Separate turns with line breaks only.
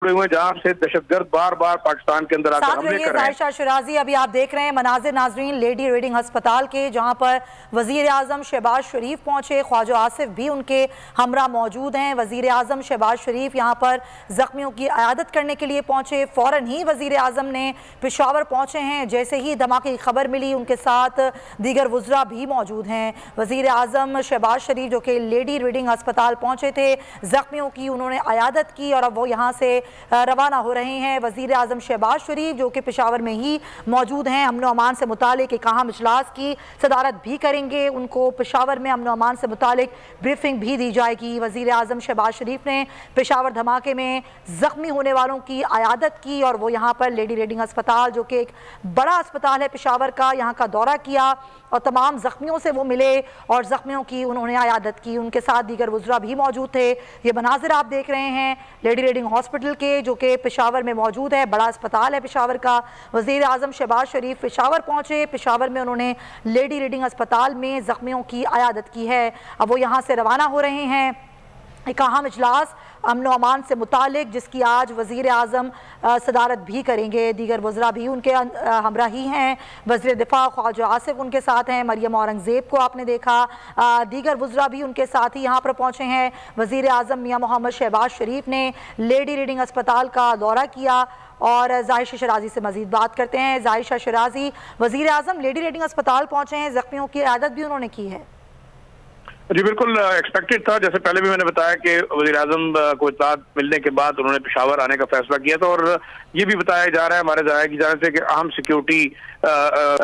हुए जहां से दहशतगर्द बार बार पाकिस्तान के अंदर आकर हमले कर रहे हैं।
जायशा शिराजी, अभी आप देख रहे हैं मनाजिर नाजरीन लेडी रीडिंग अस्पताल के, जहां पर वजीर आजम शहबाज शरीफ पहुंचे, ख्वाजा आसिफ भी उनके हमरा मौजूद हैं। वजीर आजम शहबाज शरीफ यहां पर जख्मियों की अयादत करने के लिए पहुंचे। फौरन ही वजीर आजम ने पेशावर पहुंचे हैं। जैसे ही धमाके की खबर मिली, उनके साथ दीगर वज़रा भी मौजूद हैं। वजीर आजम शहबाज शरीफ जो कि लेडी रीडिंग अस्पताल पहुंचे थे, जख्मियों की उन्होंने अयादत की और अब वो यहाँ से रवाना हो रहे हैं। वज़ीर आज़म शहबाज शरीफ जो कि पेशावर में ही मौजूद हैं, अमन व अमान से मुतालिक एक अहम इजलास की सदारत भी करेंगे। उनको पेशावर में अमन व अमान से मुतालिक ब्रीफिंग भी दी जाएगी। वज़ीर आज़म शहबाज शरीफ ने पेशावर धमाके में ज़ख्मी होने वालों की अयादत की और वो यहाँ पर लेडी रीडिंग अस्पताल जो कि एक बड़ा अस्पताल है पेशावर का, यहाँ का दौरा किया और तमाम ज़ख्मियों से वो मिले और ज़ख्मियों की उन्होंने अयादत की। उनके साथ दीगर वज़रा भी मौजूद थे। ये मनाजिर आप देख रहे हैं लेडी रीडिंग हॉस्पिटल के, जो कि पेशावर में मौजूद है, बड़ा अस्पताल है पेशावर का। वज़ीर आज़म शहबाज शरीफ पेशावर पहुँचे। पेशावर में उन्होंने लेडी रीडिंग अस्पताल में ज़ख्मियों की अयादत की है। अब वो यहाँ से रवाना हो रहे हैं। एक अहम इजलास अमन व अमान से मुतालिक, जिसकी आज वज़ीर आज़म सदारत भी करेंगे। दीगर वज़रा भी उनके हमरा ही हैं। वज़ीर दिफा ख्वाजा आसिफ उनके साथ हैं। मरियम औरंगज़ेब को आपने देखा, दीगर वज़रा भी उनके साथ ही यहाँ पर पहुँचे हैं। वज़ीर आज़म मियाँ मोहम्मद शहबाज शरीफ ने लेडी रीडिंग अस्पताल का दौरा किया और जायशा शिराजी से मज़ीद बात करते हैं। जायशा शिराजी, वज़ीर आज़म लेडी रीडिंग अस्पताल पहुँचे हैं, ज़ख्मियों की इयादत भी उन्होंने की है।
जी बिल्कुल एक्सपेक्टेड था। जैसे पहले भी मैंने बताया कि वज़ीर आज़म को इत्तलात मिलने के बाद उन्होंने पेशावर आने का फैसला किया था और ये भी बताया जा रहा है हमारे ज़राए की जानिब से कि अहम सिक्योरिटी